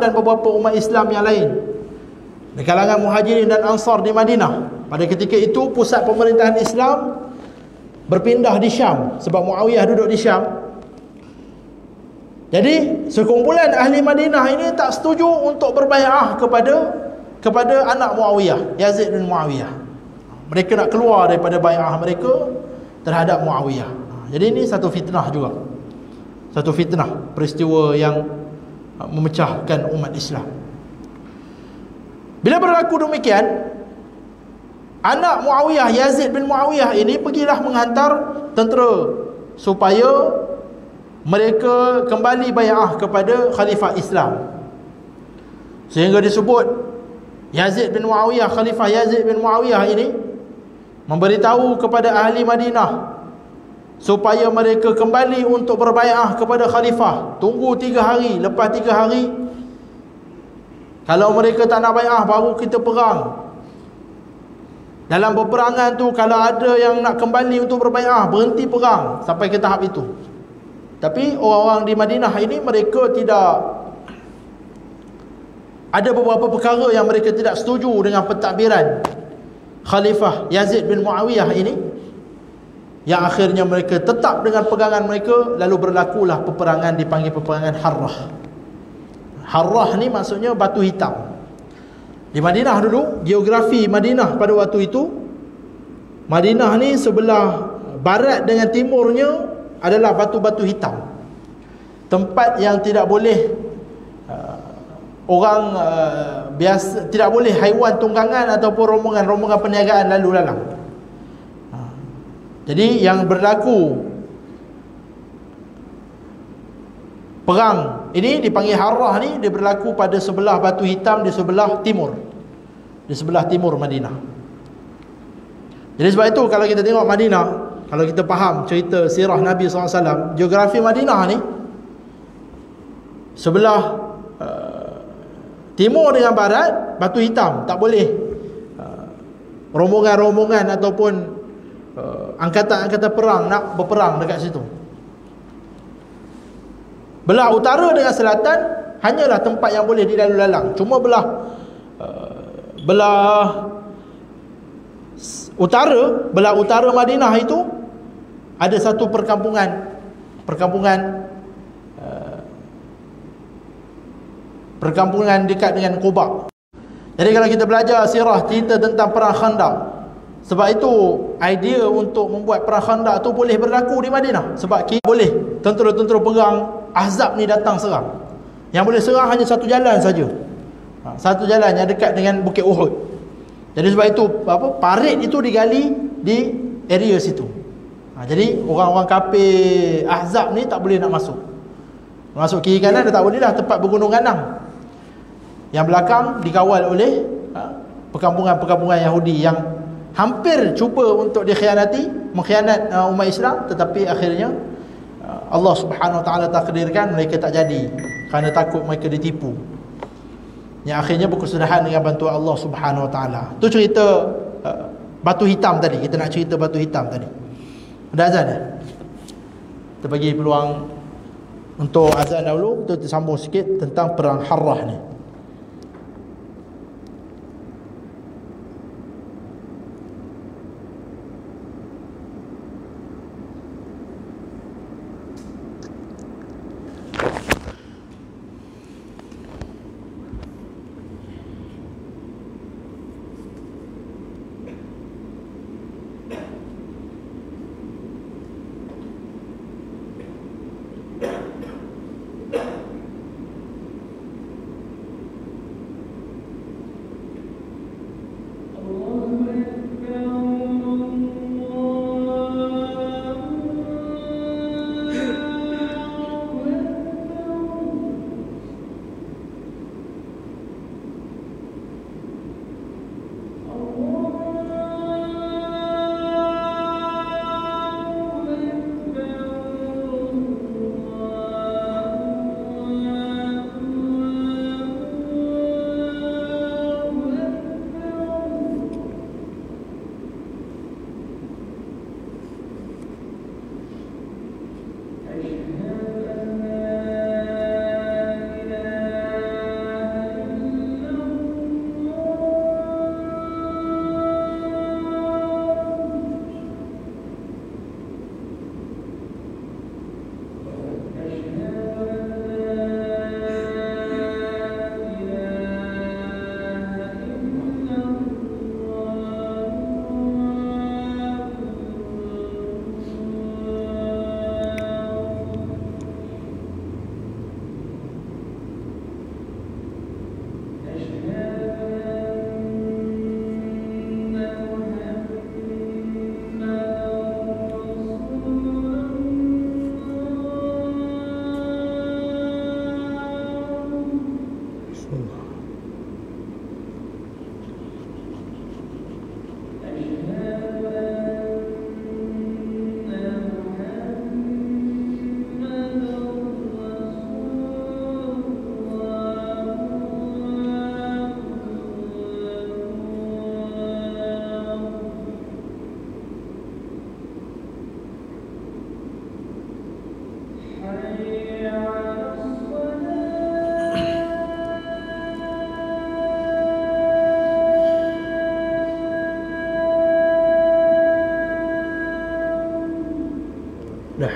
dan beberapa umat Islam yang lain di kalangan Muhajirin dan Ansar di Madinah. Pada ketika itu pusat pemerintahan Islam berpindah di Syam, sebab Muawiyah duduk di Syam. Jadi sekumpulan ahli Madinah ini tak setuju untuk berbai'ah kepada anak Muawiyah, Yazid bin Muawiyah. Mereka nak keluar daripada bai'ah mereka terhadap Muawiyah. Jadi ini satu fitnah juga, satu fitnah, peristiwa yang memecahkan umat Islam. Bila berlaku demikian, anak Muawiyah, Yazid bin Muawiyah ini pergilah menghantar tentera supaya mereka kembali bai'ah kepada khalifah Islam. Sehingga disebut Yazid bin Muawiyah, Khalifah Yazid bin Muawiyah ini memberitahu kepada ahli Madinah supaya mereka kembali untuk berbai'ah kepada khalifah. Tunggu 3 hari, lepas 3 hari kalau mereka tak nak bai'ah, baru kita perang. Dalam peperangan tu, kalau ada yang nak kembali untuk berbai'ah, berhenti perang sampai ke tahap itu. Tapi orang-orang di Madinah ini, mereka tidak, ada beberapa perkara yang mereka tidak setuju dengan pentadbiran Khalifah Yazid bin Muawiyah ini, yang akhirnya mereka tetap dengan pegangan mereka. Lalu berlakulah peperangan, dipanggil peperangan Harrah. Harrah ni maksudnya batu hitam. Di Madinah dulu, geografi Madinah pada waktu itu, Madinah ni sebelah barat dengan timurnya adalah batu-batu hitam. Tempat yang tidak boleh orang biasa, tidak boleh haiwan tunggangan ataupun rombongan perniagaan lalu lalang. Jadi yang berlaku perang ini dipanggil Harrah ni, dia berlaku pada sebelah batu hitam di sebelah timur. Di sebelah timur Madinah. Jadi sebab itu kalau kita tengok Madinah, kalau kita faham cerita sirah Nabi SAW, geografi Madinah ni sebelah timur dengan barat batu hitam, tak boleh rombongan-rombongan ataupun angkatan-angkatan perang nak berperang dekat situ. Belah utara dengan selatan hanyalah tempat yang boleh dilalu lalang. Cuma belah utara Madinah itu ada satu perkampungan dekat dengan Quba. Jadi kalau kita belajar sirah, cerita tentang perang Khandaq, sebab itu idea untuk membuat perang Khandaq tu boleh berlaku di Madinah. Sebab kita boleh tentera-tentera perang Ahzab ni datang serang. Yang boleh serang hanya satu jalan saja. Satu jalan yang dekat dengan Bukit Uhud. Jadi sebab itu parit itu digali di area situ. Jadi orang-orang kafir Ahzab ni tak boleh nak masuk. Masuk kiri kanan dah tak boleh dah, tempat bergunung ganang. Yang belakang dikawal oleh perkampungan-perkampungan Yahudi yang hampir cuba untuk mengkhianat umat Islam, tetapi akhirnya Allah Subhanahu Wa Taala takdirkan mereka tak jadi kerana takut mereka ditipu. Yang akhirnya berkesudahan dengan bantuan Allah Subhanahu Wa Taala. Tu cerita batu hitam tadi. Kita nak cerita batu hitam tadi. Ada azan dah? Kita bagi peluang untuk azan dahulu. Kita sambung sikit tentang perang Harrah ni.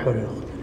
haula wala quwwata.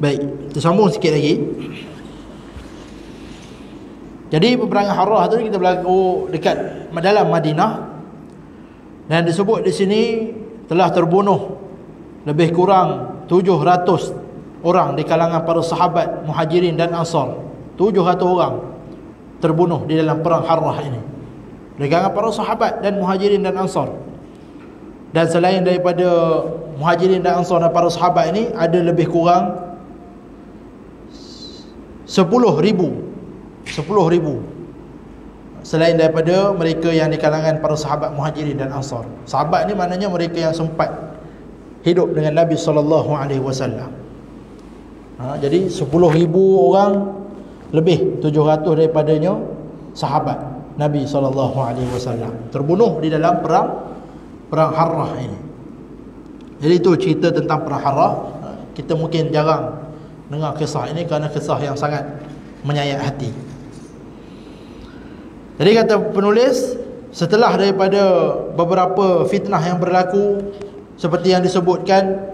Baik, tersambung sikit lagi. Jadi peperangan Harrah tu kita berlaku dekat dalam Madinah, dan disebut di sini telah terbunuh lebih kurang 700 orang di kalangan para sahabat Muhajirin dan Ansar. 700 orang terbunuh di dalam perang Harrah ini di kalangan para sahabat dan Muhajirin dan Ansar. Dan selain daripada Muhajirin dan Ansar dan para sahabat ini, ada lebih kurang 10,000 selain daripada mereka yang di kalangan para sahabat Muhajirin dan Ansar. Sahabat ni maknanya mereka yang sempat hidup dengan Nabi SAW. Jadi 10,000 orang lebih, 700 daripadanya sahabat Nabi SAW terbunuh di dalam perang Harrah ini. Jadi itu cerita tentang perang Harrah. Kita mungkin jarang dengar kisah ini kerana kisah yang sangat menyayat hati. Jadi kata penulis, setelah daripada beberapa fitnah yang berlaku seperti yang disebutkan,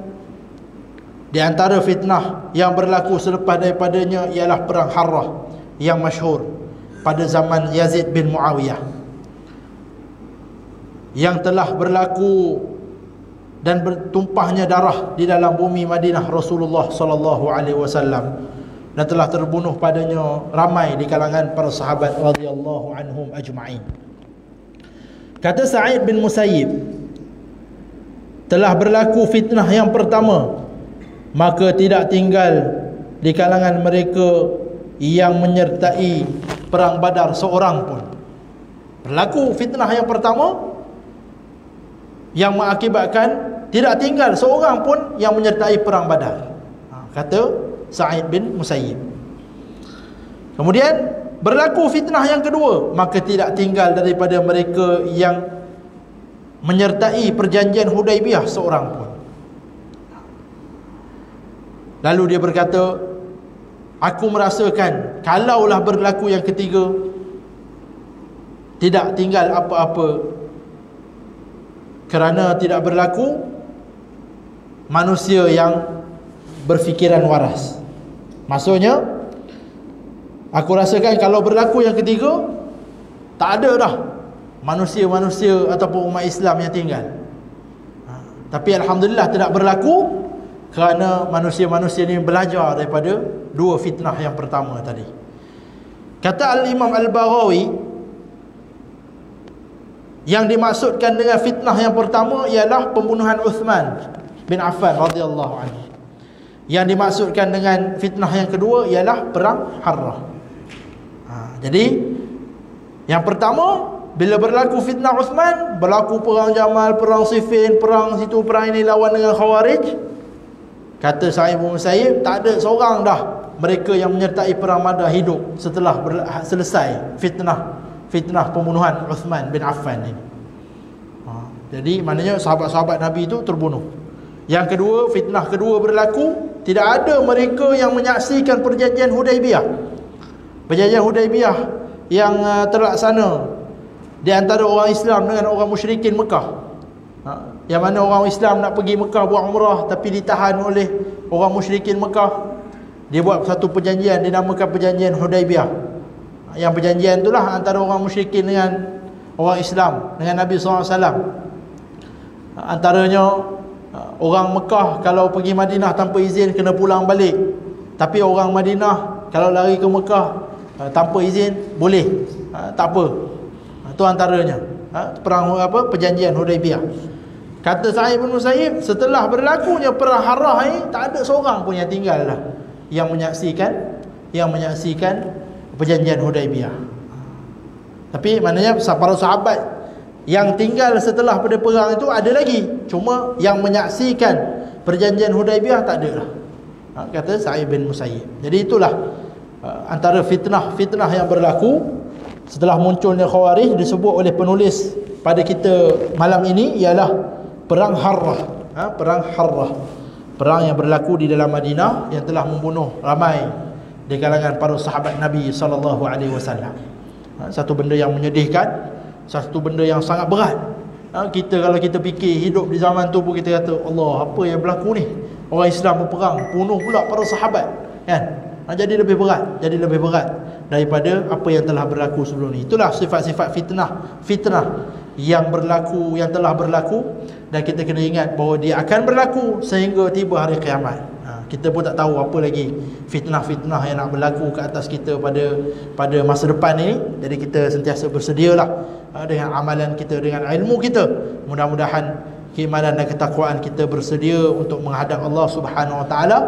di antara fitnah yang berlaku selepas daripadanya ialah perang Harrah yang masyhur pada zaman Yazid bin Muawiyah, yang telah berlaku dan bertumpahnya darah di dalam bumi Madinah Rasulullah sallallahu alaihi wasallam, dan telah terbunuh padanya ramai di kalangan para sahabat radhiyallahu anhum ajma'in. Kata Sa'id bin Musayyib, telah berlaku fitnah yang pertama, maka tidak tinggal di kalangan mereka yang menyertai perang Badar seorang pun. Berlaku fitnah yang pertama yang mengakibatkan tidak tinggal seorang pun yang menyertai perang Badar, kata Sa'id bin Musayyib. Kemudian berlaku fitnah yang kedua, maka tidak tinggal daripada mereka yang menyertai perjanjian Hudaibiyah seorang pun. Lalu dia berkata, aku merasakan kalaulah berlaku yang ketiga, tidak tinggal apa-apa, kerana tidak berlaku manusia yang berfikiran waras. Maksudnya, aku rasakan kalau berlaku yang ketiga, tak ada dah manusia-manusia ataupun umat Islam yang tinggal. Tapi alhamdulillah tidak berlaku, kerana manusia-manusia ini belajar daripada dua fitnah yang pertama tadi. Kata Al-Imam Al-Baghawi, yang dimaksudkan dengan fitnah yang pertama ialah pembunuhan Uthman bin Affan radhiyallahu anhu. Yang dimaksudkan dengan fitnah yang kedua ialah perang Harrah. Jadi yang pertama bila berlaku fitnah Uthman, berlaku perang Jamal, perang Siffin, perang situ, perang ini lawan dengan Khawarij, kata Sa'id bin Musayyib, tak ada seorang dah mereka yang menyertai perang Badar hidup setelah selesai fitnah pembunuhan Uthman bin Affan ini. Jadi maknanya sahabat-sahabat Nabi itu terbunuh. Yang kedua, fitnah kedua berlaku, tidak ada mereka yang menyaksikan perjanjian Hudaibiyah. Perjanjian Hudaibiyah yang terlaksana di antara orang Islam dengan orang musyrikin Mekah. Yang mana orang Islam nak pergi Mekah buat umrah tapi ditahan oleh orang musyrikin Mekah. Dia buat satu perjanjian dinamakan perjanjian Hudaibiyah. Yang perjanjian itulah antara orang musyrikin dengan orang Islam, dengan Nabi SAW. Antaranya orang Mekah kalau pergi Madinah tanpa izin kena pulang balik. Tapi orang Madinah kalau lari ke Mekah tanpa izin boleh, tak apa. Itu antaranya perang perjanjian Hudaibiyah. Kata Sa'id bin Musayyib, setelah berlakunya perang Harrah ini, tak ada seorang pun yang tinggal lah yang menyaksikan perjanjian Hudaibiyah. Tapi maknanya para sahabat yang tinggal setelah pada perang itu ada lagi, cuma yang menyaksikan perjanjian Hudaibiyah tak ada lah, kata Sa'id bin Musayyib. Jadi itulah antara fitnah yang berlaku setelah munculnya Khawarij, disebut oleh penulis pada kita malam ini ialah perang Harrah. Perang Harrah, perang yang berlaku di dalam Madinah yang telah membunuh ramai di kalangan para sahabat Nabi SAW. Satu benda yang menyedihkan, satu benda yang sangat berat. Kita kalau kita fikir hidup di zaman tu pun kita kata, Allah, apa yang berlaku ni? Orang Islam berperang, bunuh pula para sahabat, kan? Jadi lebih berat daripada apa yang telah berlaku sebelum ni. Itulah sifat-sifat fitnah yang berlaku, yang telah berlaku, dan kita kena ingat bahawa dia akan berlaku sehingga tiba hari kiamat. Kita pun tak tahu apa lagi fitnah yang nak berlaku ke atas kita pada masa depan ini. Jadi kita sentiasa bersedialah dengan amalan kita, dengan ilmu kita. Mudah-mudahan keimanan dan ketakwaan kita bersedia untuk menghadap Allah Subhanahu Wa Taala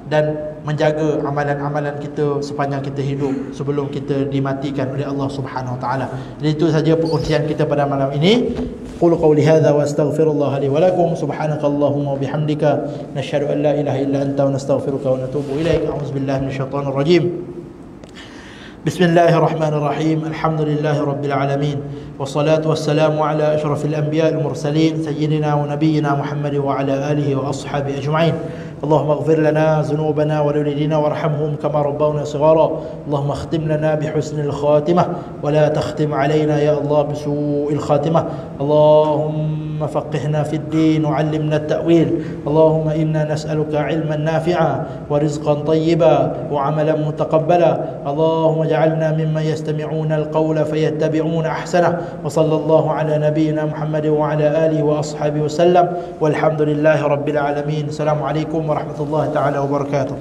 dan menjaga amalan-amalan kita sepanjang kita hidup sebelum kita dimatikan oleh Allah Subhanahu Wa Taala. Jadi itu saja perkongsian kita pada malam ini. Qul qawli hadza wa astaghfirullah li wa lakum. Subhanakallahumma wa bihamdika nashhadu an la ilaha illa anta wa nastaghfiruka wa natubu ilaik. A'udzubillahi minasyaitonir rajim. Bismillahirrahmanirrahim. Alhamdulillahi rabbil alamin. Wassalatu wassalamu ala asyrafil anbiya'il mursalin sayyidina wa nabiyyina Muhammad wa ala alihi wa ashabihi ajma'in. اللهم اغفر لنا ذنوبنا ولوالدينا وارحمهم كما ربونا صغارا. اللهم اختم لنا بحسن الخاتمة ولا تختم علينا يا الله بسوء الخاتمة. اللهم فقهنا في الدين وعلمنا التأويل. اللهم إنا نسألك علما نافعا ورزقا طيبا وعملا متقبلا. اللهم اجعلنا ممن يستمعون القول فيتبعون أحسنه. وصلى الله على نبينا محمد وعلى آله وأصحابه وسلم والحمد لله رب العالمين. السلام عليكم ورحمة الله تعالى وبركاته.